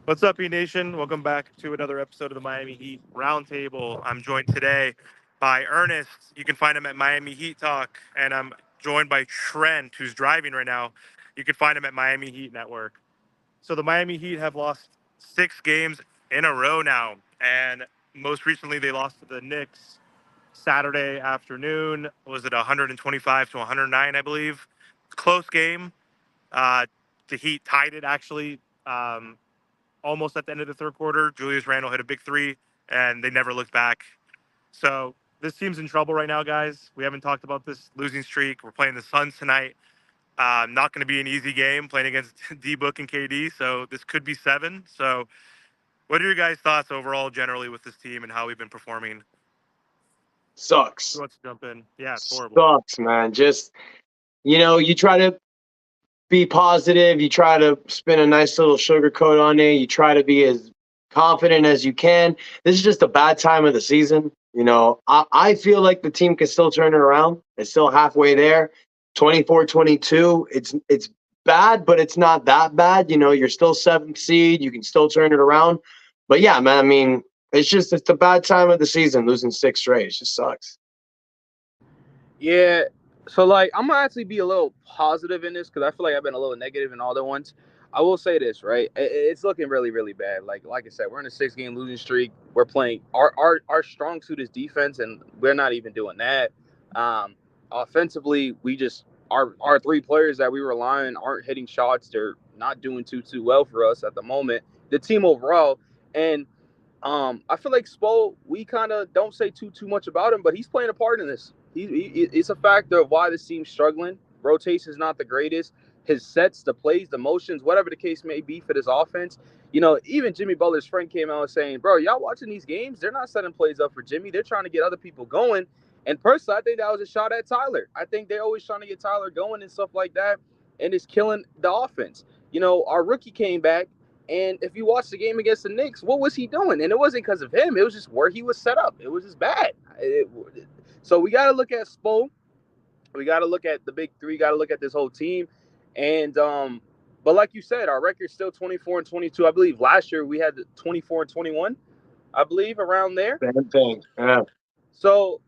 What's up, E Nation? Welcome back to another episode of the Miami Heat Roundtable. I'm joined today by Ernest. You can find him at Miami Heat Talk, and I'm joined by Trent, who's driving right now. You can find him at Miami Heat Network. So the Miami Heat have lost 6 games in a row now, and most recently they lost to the Knicks Saturday afternoon. Was it 125 to 109, I believe? Close game. Uh, the Heat tied it actually. Almost at the end of the third quarter. Julius Randle hit a big three, and they never looked back. So this team's in trouble right now, guys. We haven't talked about this losing streak. We're playing the Suns tonight. Not going to be an easy game playing against D Book and KD. So this could be 7. So what are your guys' thoughts overall, generally, with this team and how we've been performing? Who Sucks. wants to jump in? Yeah, it's horrible. Sucks, man. Just, you try to be positive. You try to spin a nice little sugar coat on it. You try to be as confident as you can. This is just a bad time of the season. I feel like the team can still turn it around. It's still halfway there. 24-22. It's bad, but it's not that bad. You're still seventh seed. You can still turn it around. But yeah, man, I mean, it's a bad time of the season, losing 6 straight. It just sucks. Yeah. So like I'm gonna actually be a little positive in this because I feel like I've been a little negative in all the ones. I will say this, right? It's looking really, really bad. Like I said, we're in a 6 game losing streak. We're playing our strong suit is defense, and we're not even doing that. Um, Offensively, we just our 3 players that we rely on aren't hitting shots. They're not doing too well for us at the moment. The team overall, and I feel like Spo, we kind of don't say too much about him, but he's playing a part in this. It's a factor of why this team's struggling. Rotation is not the greatest. His sets, the plays, the motions, whatever the case may be for this offense. Even Jimmy Butler's friend came out saying, "Bro, y'all watching these games? They're not setting plays up for Jimmy. They're trying to get other people going." And personally, I think that was a shot at Tyler. I think they're always trying to get Tyler going and stuff like that, and it's killing the offense. Our rookie came back. And if you watch the game against the Knicks, what was he doing? And it wasn't because of him. It was just where he was set up. It was just bad. So we got to look at Spo. We got to look at the big three. Got to look at this whole team. And but like you said, our record's still 24-22. I believe last year we had 24-21. I believe around there. Same thing. Yeah. So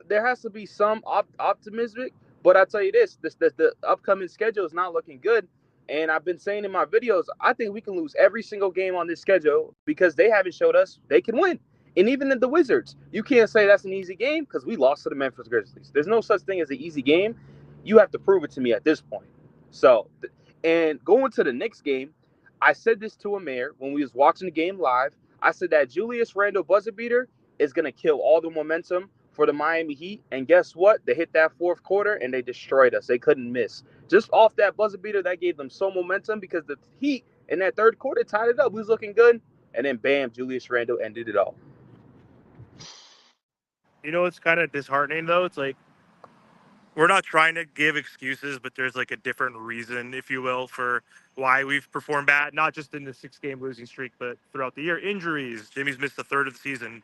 there has to be some optimism, but I tell you this the upcoming schedule is not looking good. And I've been saying in my videos, I think we can lose every single game on this schedule because they haven't showed us they can win. And even in the Wizards, you can't say that's an easy game because we lost to the Memphis Grizzlies. There's no such thing as an easy game. You have to prove it to me at this point. So, and going to the next game, I said this to Amir when we was watching the game live. I said that Julius Randle buzzer beater is going to kill all the momentum for the Miami Heat. And guess what? They hit that fourth quarter and they destroyed us. They couldn't miss. Just off that buzzer beater, that gave them so momentum because the Heat in that third quarter tied it up. We was looking good. And then bam, Julius Randle ended it all. It's kind of disheartening, though. It's like we're not trying to give excuses, but there's like a different reason, if you will, for why we've performed bad, not just in the 6 game losing streak, but throughout the year. Injuries. Jimmy's missed a third of the season.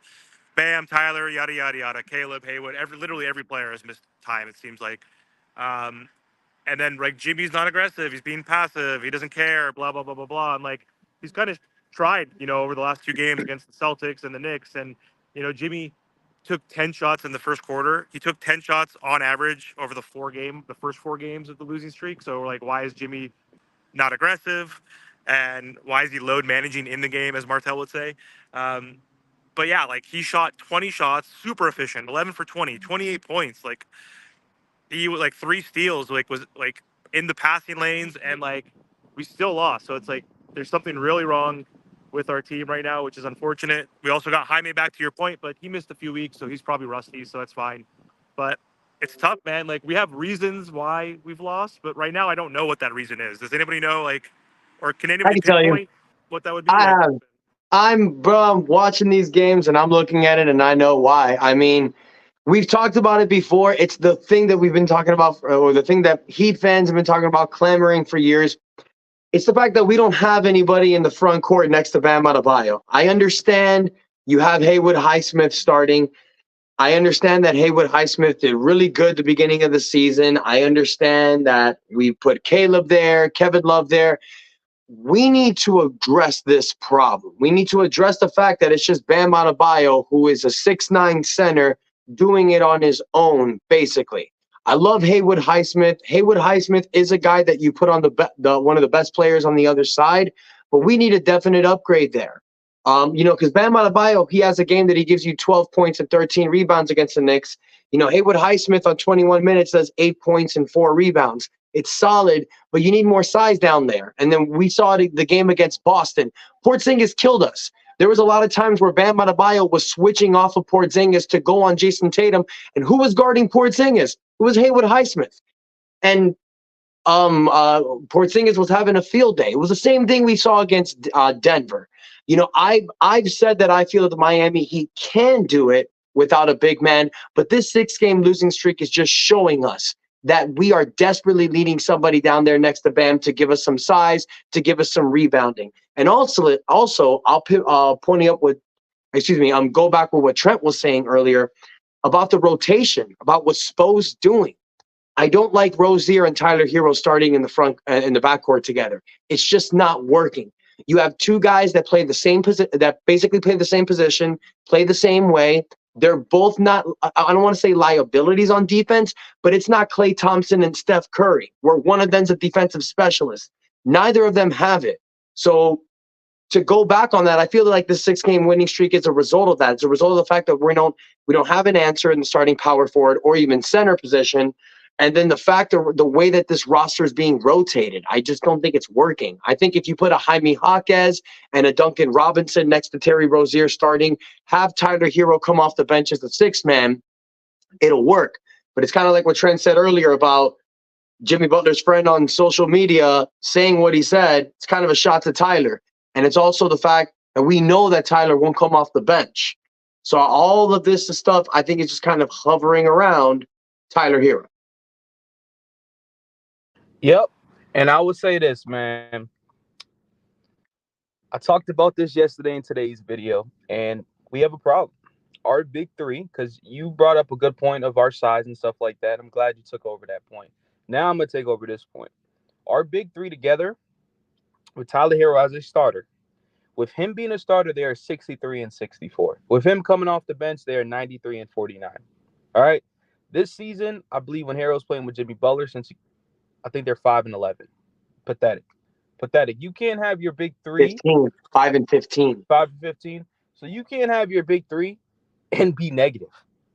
Bam, Tyler, yada, yada, yada. Caleb, Haywood, literally every player has missed time, it seems like. Um, and then, like, Jimmy's not aggressive. He's being passive. He doesn't care, blah, blah, blah, blah, blah. And, like, he's kind of tried, over the last 2 games against the Celtics and the Knicks. And, Jimmy took 10 shots in the first quarter. He took 10 shots on average over the first 4 games of the losing streak. So, like, why is Jimmy not aggressive? And why is he load managing in the game, as Martel would say? Um, but yeah, like he shot 20 shots, super efficient, 11 for 20, 28 points. Like he was like 3 steals, like was like in the passing lanes, and like we still lost. So it's like there's something really wrong with our team right now, which is unfortunate. We also got Jaime back to your point, but he missed a few weeks, so he's probably rusty, so that's fine. But it's tough, man. Like we have reasons why we've lost, but right now I don't know what that reason is. Does anybody know, like, or can I anybody can tell you, pinpoint what that would be? I Like, have. I'm watching these games and I'm looking at it and I know why. I mean, we've talked about it before. It's the thing that we've been talking about, or the thing that Heat fans have been talking about, clamoring for years. It's the fact that we don't have anybody in the front court next to Bam Adebayo. I understand you have Haywood Highsmith starting. I understand that Haywood Highsmith did really good at the beginning of the season. I understand that we put Caleb there, Kevin Love there. we need to address this problem. We need to address the fact that it's just Bam Adebayo, who is a 6'9" center, doing it on his own, basically. I love Haywood Highsmith. Haywood Highsmith is a guy that you put on the one of the best players on the other side, but we need a definite upgrade there. Because Bam Adebayo, he has a game that he gives you 12 points and 13 rebounds against the Knicks. Haywood Highsmith on 21 minutes does 8 points and 4 rebounds. It's solid, but you need more size down there. And then we saw it the game against Boston. Porzingis killed us. There was a lot of times where Bam Adebayo was switching off of Porzingis to go on Jason Tatum. And who was guarding Porzingis? It was Haywood Highsmith. And Porzingis was having a field day. It was the same thing we saw against Denver. I've said that I feel that the Miami Heat can do it without a big man, but this 6-game losing streak is just showing us that we are desperately needing somebody down there next to Bam to give us some size, to give us some rebounding. And also I'll point up with, go back with what Trent was saying earlier about the rotation, about what Spo's doing. I don't like Rozier and Tyler Hero starting in the backcourt together. It's just not working. You have two guys that play the same that basically play the same position, play the same way. They're both not, I don't want to say liabilities on defense, but it's not Klay Thompson and Steph Curry, where one of them's a defensive specialist. Neither of them have it. So to go back on that, I feel like the 6-game winning streak is a result of that. It's a result of the fact that we don't have an answer in the starting power forward or even center position. And then the fact of the way that this roster is being rotated, I just don't think it's working. I think if you put a Jaime Jaquez and a Duncan Robinson next to Terry Rozier starting, have Tyler Hero come off the bench as the 6th man, it'll work. But it's kind of like what Trent said earlier about Jimmy Butler's friend on social media saying what he said. It's kind of a shot to Tyler. And it's also the fact that we know that Tyler won't come off the bench. So all of this stuff, I think, is just kind of hovering around Tyler Hero. Yep. And I would say this, man. I talked about this yesterday in today's video, and we have a problem. Our big three, because you brought up a good point of our size and stuff like that. I'm glad you took over that point. Now I'm going to take over this point. Our big three together, with Tyler Hero as a starter, with him being a starter, they are 63 and 64. With him coming off the bench, they are 93 and 49. All right. This season, I believe when Hero's playing with Jimmy Butler, I think they're 5 and 11. Pathetic. You can't have your big three 5 and 15. 5 and 15. So you can't have your big three and be negative.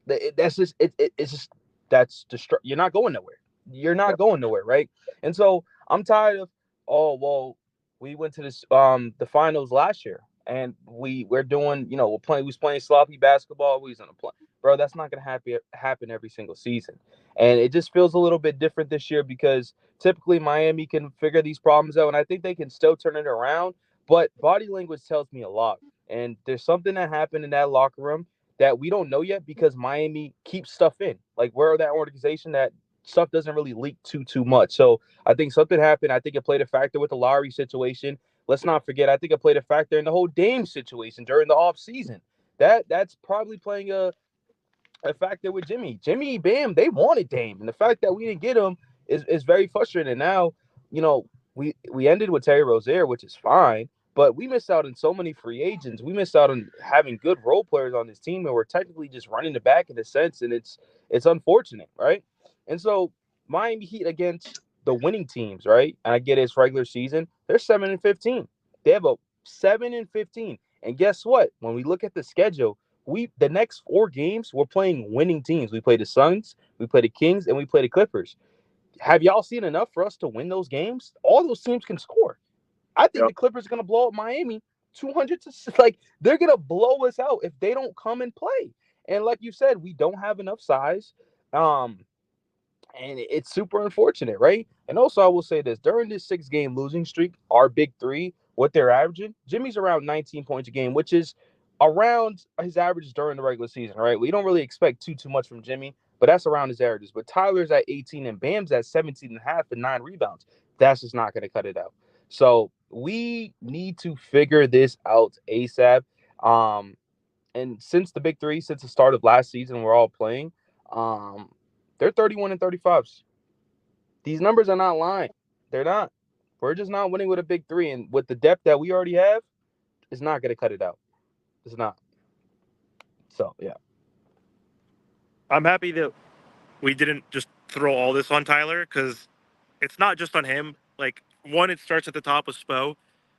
That's just it's just that's you're not going nowhere. You're not going nowhere, right? And so I'm tired of, oh well, we went to this the finals last year and we're doing, we was playing sloppy basketball, we was on a play. Bro, that's not gonna happen every single season. And it just feels a little bit different this year because typically Miami can figure these problems out, and I think they can still turn it around. But body language tells me a lot. And there's something that happened in that locker room that we don't know yet because Miami keeps stuff in. Like, we're that organization that stuff doesn't really leak too much. So I think something happened. I think it played a factor with the Lowry situation. Let's not forget, I think it played a factor in the whole Dame situation during the off season. That's probably playing a factor with Jimmy. Bam, they wanted Dame. And the fact that we didn't get him is very frustrating. Now, we ended with Terry Rozier, which is fine, but we missed out on so many free agents. We missed out on having good role players on this team, and we're technically just running the back in a sense, and it's unfortunate, right? And so Miami Heat against the winning teams, right? And I get it's regular season, they're 7 and 15. They have a 7 and 15. And guess what? When we look at the schedule, the next 4 games, we're playing winning teams. We play the Suns, we play the Kings, and we play the Clippers. Have y'all seen enough for us to win those games? All those teams can score. I think the Clippers are going to blow up Miami 200 to like they're going to blow us out if they don't come and play. And like you said, we don't have enough size. And it's super unfortunate, right? And also, I will say this: during this 6-game losing streak, our big three, what they're averaging, Jimmy's around 19 points a game, which is around his averages during the regular season, right? We don't really expect too much from Jimmy, but that's around his averages. But Tyler's at 18 and Bam's at 17 and a half and 9 rebounds. That's just not going to cut it out. So we need to figure this out ASAP. And since the big three, since the start of last season, we're all playing. They're 31 and 35s. These numbers are not lying. They're not. We're just not winning with a big three, and with the depth that we already have, it's not going to cut it out. It's not. So yeah. I'm happy that we didn't just throw all this on Tyler because it's not just on him. Like, one, it starts at the top with Spo.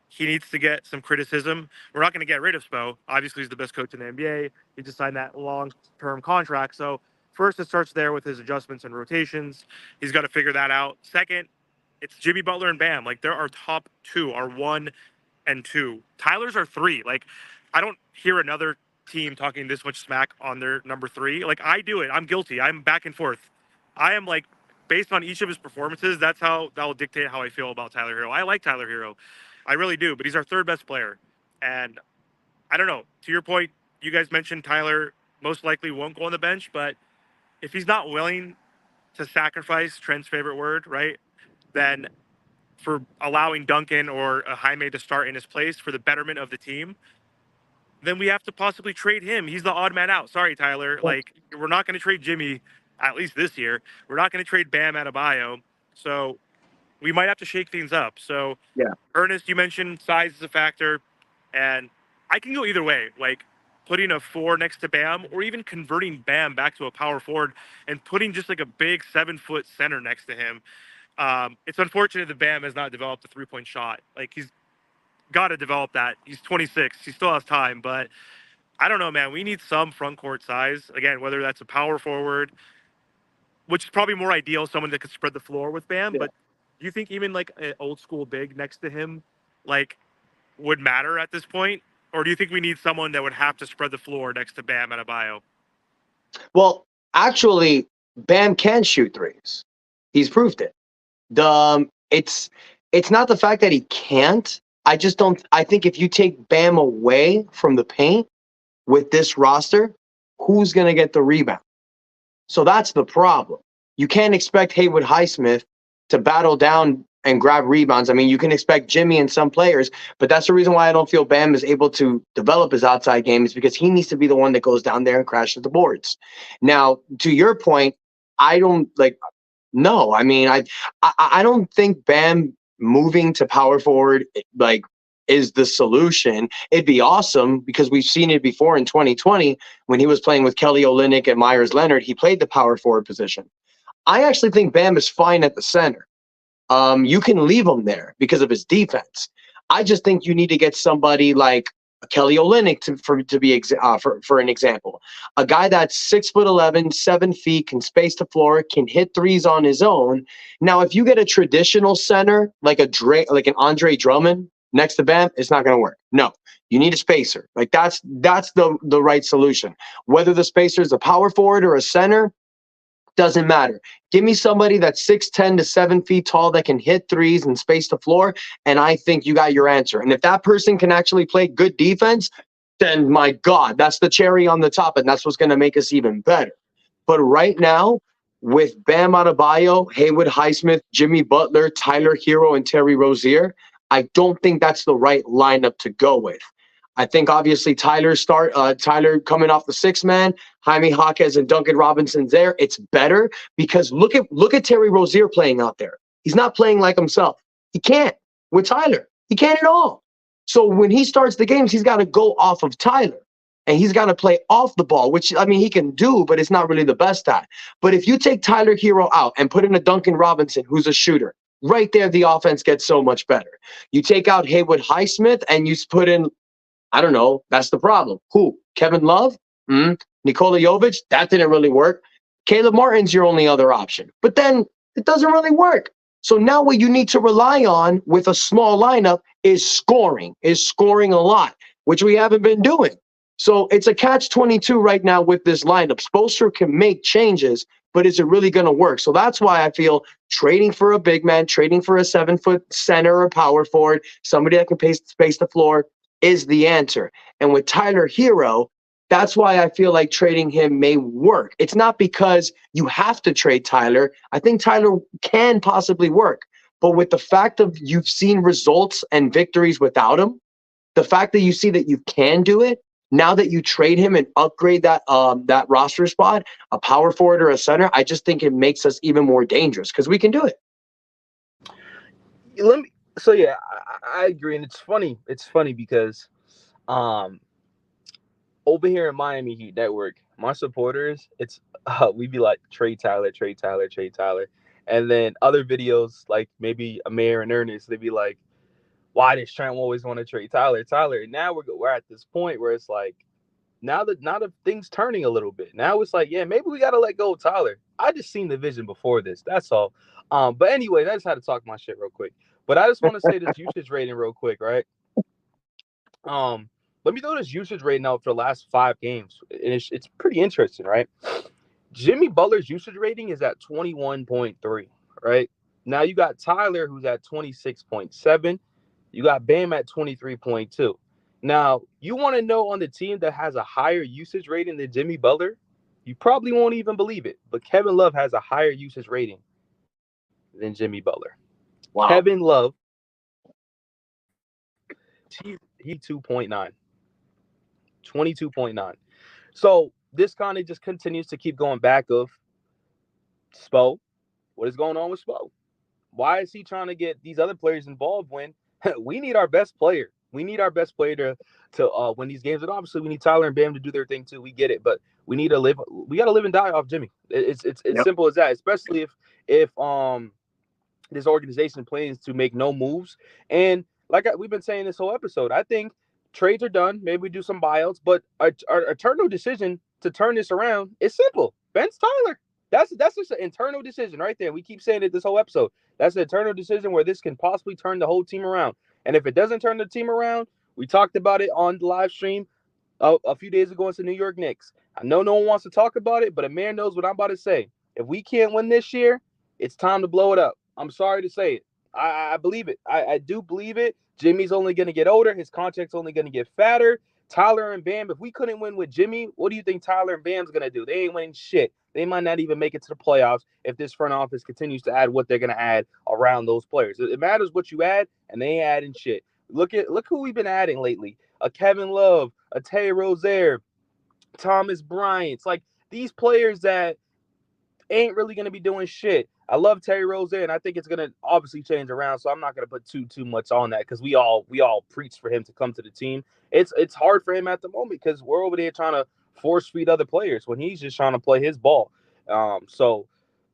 He needs to get some criticism. We're not going to get rid of Spo. Obviously, he's the best coach in the NBA. He just signed that long-term contract. So first, it starts there with his adjustments and rotations. He's got to figure that out. Second, it's Jimmy Butler and Bam. Like, they're our top two, our 1 and 2. Tyler's our 3. Like, I don't hear another team talking this much smack on their number 3. Like, I do it. I'm guilty. I'm back and forth. I am like, based on each of his performances, that will dictate how I feel about Tyler Hero. I like Tyler Hero. I really do, but he's our 3rd best player. And I don't know. To your point, you guys mentioned Tyler most likely won't go on the bench, but if he's not willing to sacrifice, Trent's favorite word, right? Then for allowing Duncan or Jaime to start in his place for the betterment of the team, then we have to possibly trade him. He's the odd man out. Sorry, Tyler. Like, we're not going to trade Jimmy, at least this year. We're not going to trade Bam Adebayo. So we might have to shake things up. So, Yeah. Ernest, you mentioned size is a factor. And I can go either way. Like, putting a 4 next to Bam or even converting Bam back to a power forward and putting just like a big 7-foot center next to him. It's unfortunate that Bam has not developed a 3-point shot. Like, he's got to develop that. He's 26. He still has time, but I don't know, man. We need some front court size. Again, whether that's a power forward, which is probably more ideal, someone that could spread the floor with Bam. Yeah. But do you think even like an old school big next to him, like, would matter at this point? Or do you think we need someone that would have to spread the floor next to Bam Adebayo? Well, actually, Bam can shoot threes. He's proved it. It's not the fact that he can't. I just don't. I think if you take Bam away from the paint with this roster, who's going to get the rebound? So that's the problem. You can't expect Haywood Highsmith to battle down and grab rebounds. I mean, you can expect Jimmy and some players, but that's the reason why I don't feel Bam is able to develop his outside game, is because he needs to be the one that goes down there and crashes the boards. Now, to your point, I don't like. No, I mean, I don't think Bam moving to power forward like is the solution. It'd be awesome because we've seen it before in 2020 when he was playing with Kelly Olynyk and Myers Leonard. He played the power forward position. I actually think Bam is fine at the center. You can leave him there because of his defense. I just think you need to get somebody like Kelly Olynyk for an example, a guy that's 6'11", 7 feet, can space the floor, can hit threes on his own. Now, if you get a traditional center like an Andre Drummond next to Bam, it's not going to work. No, you need a spacer. Like that's the right solution. Whether the spacer is a power forward or a center, doesn't matter. Give me somebody that's 6'10" to 7 feet tall that can hit threes and space the floor, and I think you got your answer. And if that person can actually play good defense, then my God, that's the cherry on the top, and that's what's going to make us even better. But right now, with Bam Adebayo, Haywood Highsmith, Jimmy Butler, Tyler Hero, and Terry Rozier, I don't think that's the right lineup to go with. I think obviously Tyler coming off the 6-man, Jaime Jaquez and Duncan Robinson's there. It's better because look at Terry Rozier playing out there. He's not playing like himself. He can't with Tyler. He can't at all. So when he starts the games, he's got to go off of Tyler. And he's got to play off the ball, which, I mean, he can do, but it's not really the best at. But if you take Tyler Hero out and put in a Duncan Robinson, who's a shooter, right there, the offense gets so much better. You take out Haywood Highsmith and you put in, I don't know. That's the problem. Who? Kevin Love? Nikola Jovic? That didn't really work. Caleb Martin's your only other option. But then it doesn't really work. So now what you need to rely on with a small lineup is scoring a lot, which we haven't been doing. So it's a catch-22 right now with this lineup. Spoelstra can make changes, but is it really going to work? So that's why I feel trading for a big man, trading for a 7-foot center or power forward, somebody that can space the floor, is the answer. And with Tyler Hero, that's why I feel like trading him may work. It's not because you have to trade Tyler. I think Tyler can possibly work. But with the fact of you've seen results and victories without him, the fact that you see that you can do it, now that you trade him and upgrade that roster spot, a power forward or a center, I just think it makes us even more dangerous because we can do it. So yeah, I agree, and it's funny. It's funny because um over here in Miami Heat Network, my supporters, it's we be like Trey Tyler, Trey Tyler, Trey Tyler, and then other videos like maybe Amir and Ernest, they be like, why does Trent always want to trade Tyler, Tyler? And now we're at this point where it's like now the things turning a little bit. Now it's like, yeah, maybe we got to let go of Tyler. I just seen the vision before this. That's all. But anyway, I just had to talk my shit real quick. But I just want to say this usage rating real quick, right? Um, Let me throw this usage rating out for the last 5 games, and it's pretty interesting, right? Jimmy Butler's usage rating is at 21.3, right? Now you got Tyler who's at 26.7. You got Bam at 23.2. Now, you want to know on the team that has a higher usage rating than Jimmy Butler? You probably won't even believe it, but Kevin Love has a higher usage rating than Jimmy Butler. Wow. Kevin Love, he 2.9, 22.9. So this kind of just continues to keep going back of Spo. What is going on with Spo? Why is he trying to get these other players involved when we need our best player? We need our best player to win these games, and obviously we need Tyler and Bam to do their thing too. We get it, but we need to live. We got to live and die off Jimmy. It's Yep. simple as that. Especially if this organization plans to make no moves, and we've been saying this whole episode, I think trades are done. Maybe we do some buyouts, but our eternal decision to turn this around is simple. Ben's Tyler. That's just an internal decision right there. We keep saying it this whole episode. That's an internal decision where this can possibly turn the whole team around. And if it doesn't turn the team around, we talked about it on the live stream a few days ago against the New York Knicks. I know no one wants to talk about it, but a man knows what I'm about to say. If we can't win this year, it's time to blow it up. I'm sorry to say it. I believe it. I do believe it. Jimmy's only going to get older. His contract's only going to get fatter. Tyler and Bam, if we couldn't win with Jimmy, what do you think Tyler and Bam's going to do? They ain't winning shit. They might not even make it to the playoffs if this front office continues to add what they're going to add around those players. It matters what you add, and they ain't adding shit. Look who we've been adding lately. A Kevin Love, a Tay Rozier, Thomas Bryant. It's like these players that ain't really going to be doing shit. I love Terry Rozier, and I think it's going to obviously change around. So I'm not going to put too much on that because we all preach for him to come to the team. It's hard for him at the moment because we're over there trying to force feed other players when he's just trying to play his ball. So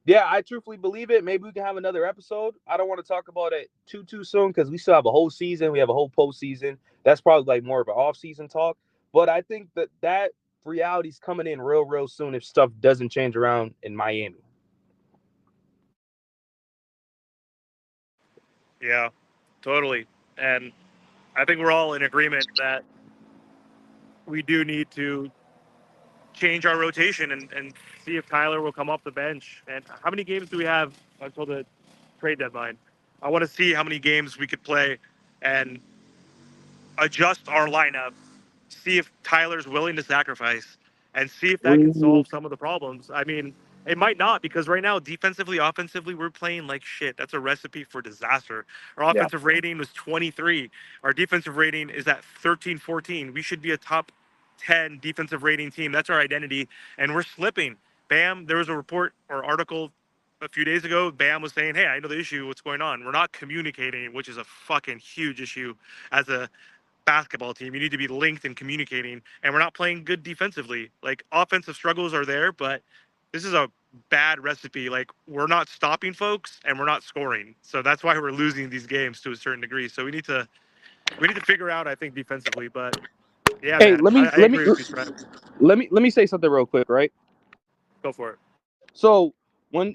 yeah, I truthfully believe it. Maybe we can have another episode. I don't want to talk about it too soon because we still have a whole season. We have a whole postseason. That's probably like more of an off-season talk. But I think that reality's coming in real soon if stuff doesn't change around in Miami. Yeah, totally. And I think we're all in agreement that we do need to change our rotation and see if Tyler will come off the bench. And how many games do we have until the trade deadline? I want to see how many games we could play and adjust our lineup, see if Tyler's willing to sacrifice, and see if that can Mm, solve some of the problems. I mean, it might not because right now, defensively, offensively, we're playing like shit. That's a recipe for disaster. Our yeah. offensive rating was 23. Our defensive rating is at 13, 14. We should be a top 10 defensive rating team. That's our identity, and we're slipping. Bam, there was a report or article a few days ago. Bam was saying, "Hey, I know the issue. What's going on? We're not communicating, which is a fucking huge issue as a basketball team. You need to be linked and communicating, and we're not playing good defensively. Like offensive struggles are there, but this is a bad recipe. Like we're not stopping folks and we're not scoring. So that's why we're losing these games to a certain degree. So we need to figure out, I think, defensively. But yeah, Hey, man, let me I let me agree with you, Trent. let me say something real quick, right? Go for it. So when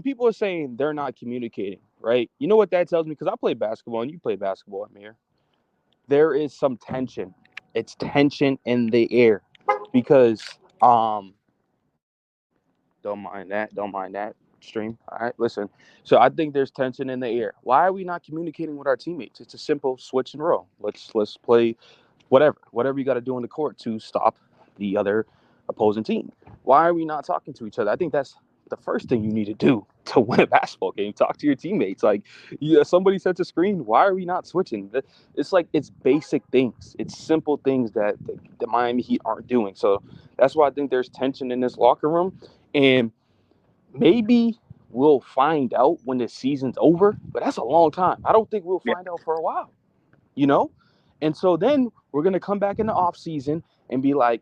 people are saying they're not communicating, right? You know what that tells me? Because I play basketball and you play basketball, Amir. There is some tension. It's tension in the air because don't mind that. Don't mind that stream. All right, listen. So I think there's tension in the air. Why are we not communicating with our teammates? It's a simple switch and roll. Let's play whatever you got to do in the court to stop the other opposing team. Why are we not talking to each other? I think that's the first thing you need to do to win a basketball game. Talk to your teammates. Like, yeah, somebody sent a screen. Why are we not switching? It's like it's basic things. It's simple things that the Miami Heat aren't doing. So that's why I think there's tension in this locker room. And maybe we'll find out when the season's over, but that's a long time. I don't think we'll find out for a while, you know? And so then we're going to come back in the off season and be like,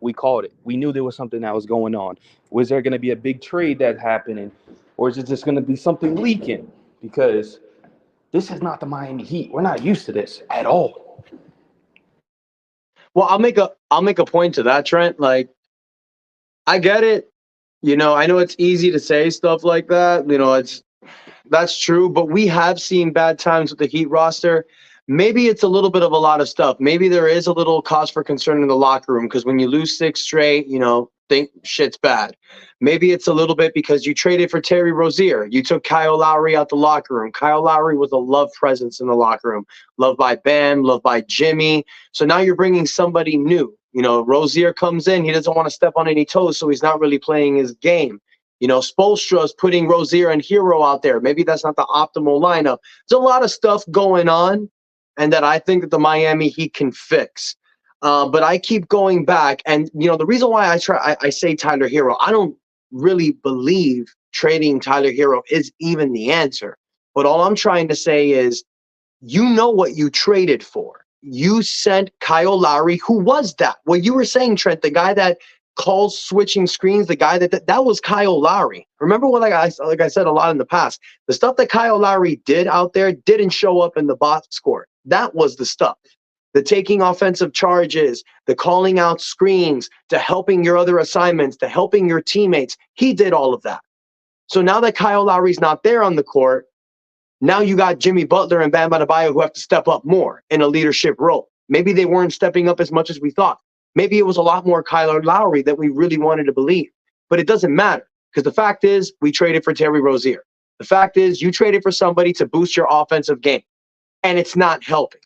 we called it. We knew there was something that was going on. Was there going to be a big trade that's happening? Or is it just going to be something leaking? Because this is not the Miami Heat. We're not used to this at all. Well, I'll make a point to that, Trent. Like, I get it. You know, I know it's easy to say stuff like that. You know, that's true, but we have seen bad times with the Heat roster. Maybe it's a little bit of a lot of stuff. Maybe there is a little cause for concern in the locker room because when you lose 6 straight, you know, think shit's bad. Maybe it's a little bit because you traded for Terry Rozier. You took Kyle Lowry out the locker room. Kyle Lowry was a love presence in the locker room, loved by Bam, loved by Jimmy. So now you're bringing somebody new. You know, Rozier comes in. He doesn't want to step on any toes, so he's not really playing his game. You know, Spoelstra's putting Rozier and Hero out there. Maybe that's not the optimal lineup. There's a lot of stuff going on, and that I think that the Miami Heat can fix. But I keep going back, and you know, the reason why I say Tyler Hero, I don't really believe trading Tyler Hero is even the answer. But all I'm trying to say is, you know what you traded for. You sent Kyle Lowry, who was that? What you were saying, Trent, the guy that calls switching screens, the guy that was Kyle Lowry. Remember what like I said a lot in the past, the stuff that Kyle Lowry did out there didn't show up in the box score. That was the stuff. The taking offensive charges, the calling out screens, to helping your other assignments, to helping your teammates. He did all of that. So now that Kyle Lowry's not there on the court, now you got Jimmy Butler and Bam Adebayo who have to step up more in a leadership role. Maybe they weren't stepping up as much as we thought. Maybe it was a lot more Kyle Lowry that we really wanted to believe. But it doesn't matter because the fact is we traded for Terry Rozier. The fact is you traded for somebody to boost your offensive game, and it's not helping.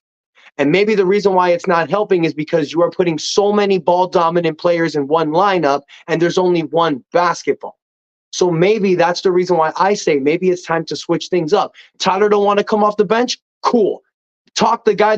And maybe the reason why it's not helping is because you are putting so many ball-dominant players in one lineup, and there's only one basketball. So maybe that's the reason why I say maybe it's time to switch things up. Tyler don't want to come off the bench? Cool. Talk to the guy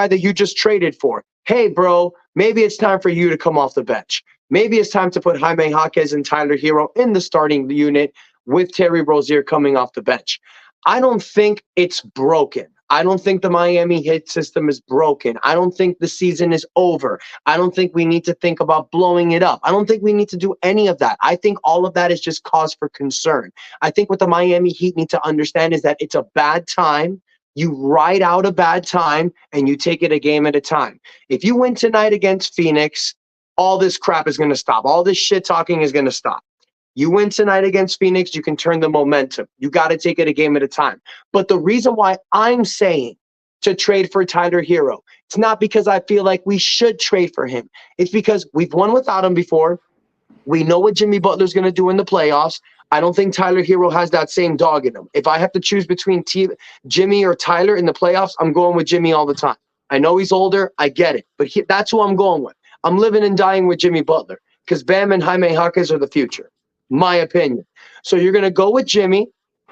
that you just traded for. Hey, bro, maybe it's time for you to come off the bench. Maybe it's time to put Jaime Jaquez and Tyler Hero in the starting unit with Terry Rozier coming off the bench. I don't think it's broken. I don't think the Miami Heat system is broken. I don't think the season is over. I don't think we need to think about blowing it up. I don't think we need to do any of that. I think all of that is just cause for concern. I think what the Miami Heat need to understand is that it's a bad time. You ride out a bad time and you take it a game at a time. If you win tonight against Phoenix, all this crap is going to stop. All this shit talking is going to stop. You win tonight against Phoenix, you can turn the momentum. You got to take it a game at a time. But the reason why I'm saying to trade for Tyler Hero, it's not because I feel like we should trade for him. It's because we've won without him before. We know what Jimmy Butler's going to do in the playoffs. I don't think Tyler Hero has that same dog in him. If I have to choose between Jimmy or Tyler in the playoffs, I'm going with Jimmy all the time. I know he's older. I get it. But that's who I'm going with. I'm living and dying with Jimmy Butler because Bam and Jaime Jaquez are the future. My opinion. So you're going to go with Jimmy.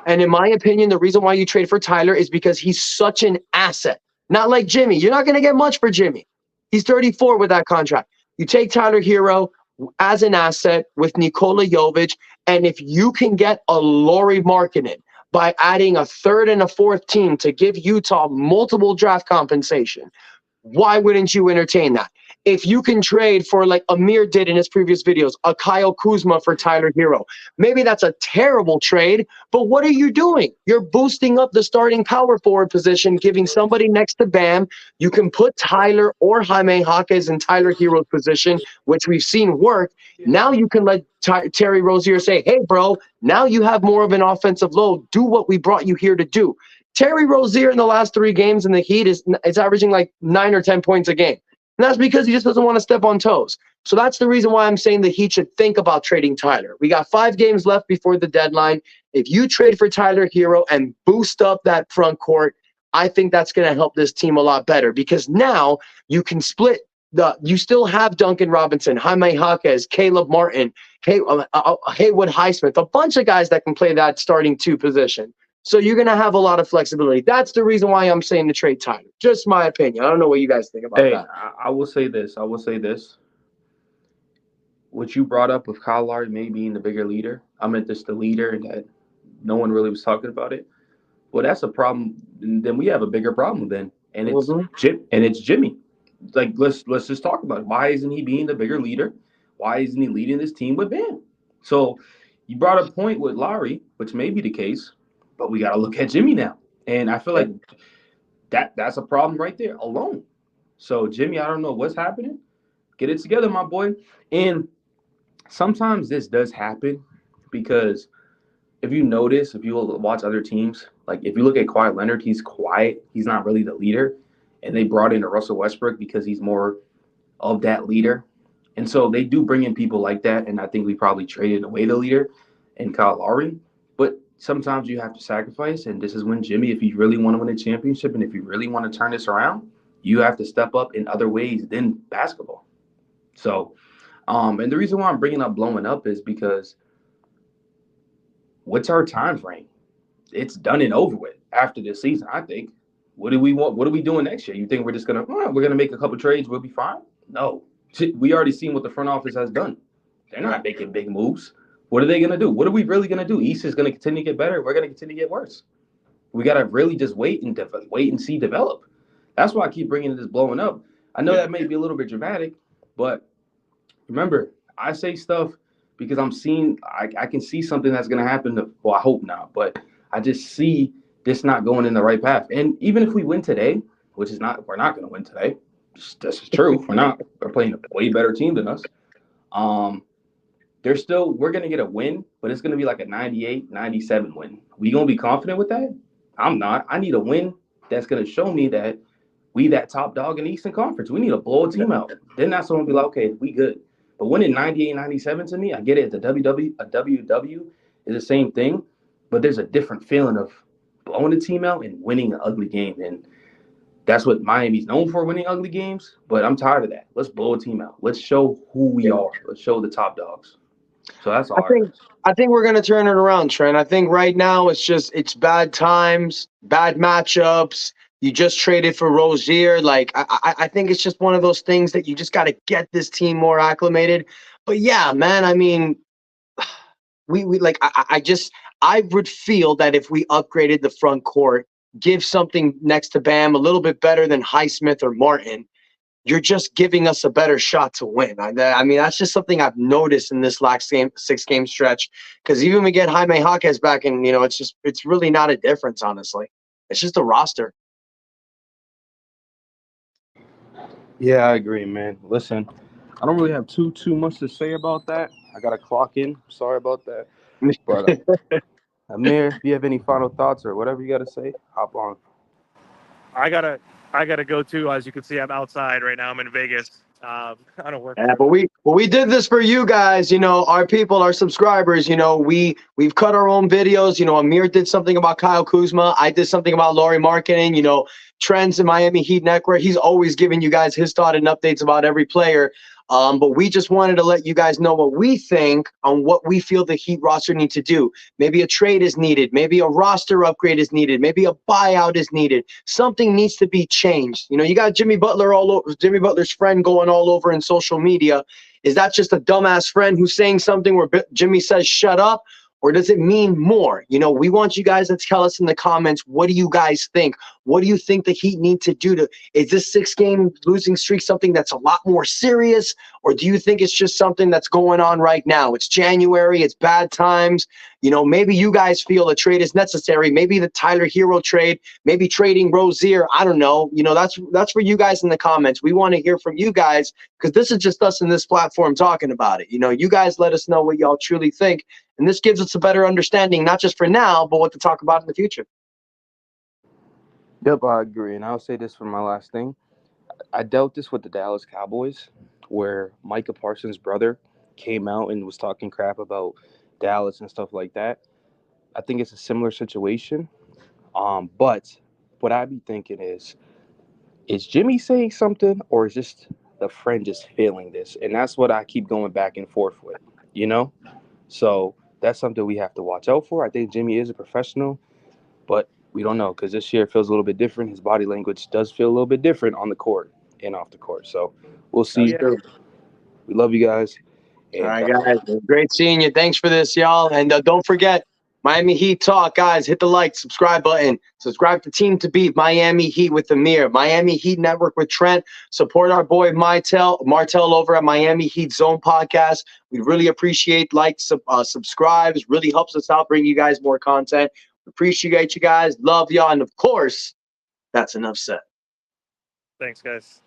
And in my opinion, the reason why you trade for Tyler is because he's such an asset. Not like Jimmy. You're not going to get much for Jimmy. He's 34 with that contract. You take Tyler Hero as an asset with Nikola Jovic. And if you can get a Lauri Markkanen by adding a third and a fourth team to give Utah multiple draft compensation, why wouldn't you entertain that? If you can trade for, like Amir did in his previous videos, a Kyle Kuzma for Tyler Hero, maybe that's a terrible trade, but what are you doing? You're boosting up the starting power forward position, giving somebody next to Bam. You can put Tyler or Jaime Jaquez in Tyler Hero's position, which we've seen work. Now you can let Terry Rozier say, hey, bro, now you have more of an offensive load. Do what we brought you here to do. Terry Rozier in the last 3 games in the Heat is averaging like 9 or 10 points a game. And that's because he just doesn't want to step on toes. So that's the reason why I'm saying the Heat should think about trading Tyler. We got 5 games left before the deadline. If you trade for Tyler Hero and boost up that front court, I think that's going to help this team a lot better because now you can split you still have Duncan Robinson, Jaime Jaquez, Caleb Martin, Haywood Highsmith, a bunch of guys that can play that starting 2 position. So you're going to have a lot of flexibility. That's the reason why I'm saying to trade Tyler. Just my opinion. I don't know what you guys think about that. I will say this. what you brought up with Kyle Lowry maybe being the bigger leader. I meant just the leader that no one really was talking about it. Well, that's a problem. Then we have a bigger problem then, and it's Mhm. Jimmy. Like let's just talk about it. Why isn't he being the bigger leader? Why isn't he leading this team with Bam? So you brought a point with Lowry, which may be the case, but we got to look at Jimmy now, and I feel Yeah. like that's a problem right there alone. So Jimmy, I don't know what's happening. Get it together, my boy. And sometimes this does happen because if you notice, if you watch other teams, like if you look at Kawhi Leonard, he's quiet. He's not really the leader. And they brought in a Russell Westbrook because he's more of that leader. And so they do bring in people like that. And I think we probably traded away the leader in Kyle Lowry. But sometimes you have to sacrifice. And this is when Jimmy, if you really want to win a championship and if you really want to turn this around, you have to step up in other ways than basketball. So, and the reason why I'm bringing up blowing up is because what's our time frame? It's done and over with after this season. I think. What do we want? What are we doing next year? You think we're just gonna we're gonna make a couple trades? We'll be fine? No, we already seen what the front office has done. They're not making big moves. What are they gonna do? What are we really gonna do? East is gonna continue to get better. We're gonna continue to get worse. We gotta really just wait and see develop. That's why I keep bringing this blowing up. I know that may be a little bit dramatic, but remember, I say stuff because I'm seeing, I can see something that's going to happen. Well, I hope not, but I just see this not going in the right path. And even if we win today, which is not, we're not going to win today. This is true. We're not. We're playing a way better team than us. Um, there's still, we're going to get a win, but it's going to be like a 98-97 win. We going to be confident with that? I'm not. I need a win that's going to show me that we that top dog in the Eastern Conference. We need to blow a team out. Then that's when we'll be like, okay, we good. But winning 98-97 to me, I get it. The WW is the same thing, but there's a different feeling of blowing the team out and winning an ugly game. And that's what Miami's known for, winning ugly games. But I'm tired of that. Let's blow a team out. Let's show who we are. Let's show the top dogs. So that's I all. think I think we're gonna turn it around, Trent. I think right now it's bad times, bad matchups. You just traded for Rozier. Like I think it's just one of those things that you just got to get this team more acclimated. But yeah, man. I mean, we like I just I would feel that if we upgraded the front court, give something next to Bam a little bit better than Highsmith or Martin, you're just giving us a better shot to win. I mean, that's just something I've noticed in this last game, 6 game stretch. Because even we get Jaime Jaquez back, and it's really not a difference, honestly. It's just a roster. Yeah, I agree, man. Listen, I don't really have too much to say about that. I got to clock in. Sorry about that. But Amir, if you have any final thoughts or whatever you got to say, hop on. I gotta I gotta go too. As you can see, I'm outside right now. I'm in Vegas. I don't work Yeah, for. but we did this for you guys, our people, our subscribers. We've cut our own videos. Amir did something about Kyle Kuzma. I did something about Laurie marketing. Trends in Miami Heat Network. He's always giving you guys his thought and updates about every player. But we just wanted to let you guys know what we think on what we feel the Heat roster need to do. Maybe a trade is needed. Maybe a roster upgrade is needed. Maybe a buyout is needed. Something needs to be changed. You got Jimmy Butler all over, Jimmy Butler's friend going all over in social media. Is that just a dumbass friend who's saying something where Jimmy says shut up? Or does it mean more? We want you guys to tell us in the comments, what do you guys think? What do you think the Heat need to do is this 6 game losing streak something that's a lot more serious? Or do you think it's just something that's going on right now? It's January, it's bad times. Maybe you guys feel a trade is necessary. Maybe the Tyler Hero trade, maybe trading Rozier. I don't know. That's for you guys in the comments. We want to hear from you guys because this is just us in this platform talking about it. You guys let us know what y'all truly think. And this gives us a better understanding, not just for now, but what to talk about in the future. Yep, I agree. And I'll say this for my last thing. I dealt this with the Dallas Cowboys, where Micah Parsons' brother came out and was talking crap about Dallas and stuff like that. I think it's a similar situation. But what I be thinking is Jimmy saying something or is just the friend just feeling this? And that's what I keep going back and forth with, you know? So that's something we have to watch out for. I think Jimmy is a professional, but we don't know because this year feels a little bit different. His body language does feel a little bit different on the court and off the court. So we'll see. Yeah. We love you guys. All right, guys. It was great seeing you. Thanks for this, y'all. And don't forget, Miami Heat Talk, guys. Hit the like, subscribe button. Subscribe to Team to Beat Miami Heat with Amir, Miami Heat Network with Trent. Support our boy Martel over at Miami Heat Zone Podcast. We really appreciate subscribes. Really helps us out, bring you guys more content. Appreciate you guys. Love y'all. And of course, that's enough said. Thanks, guys.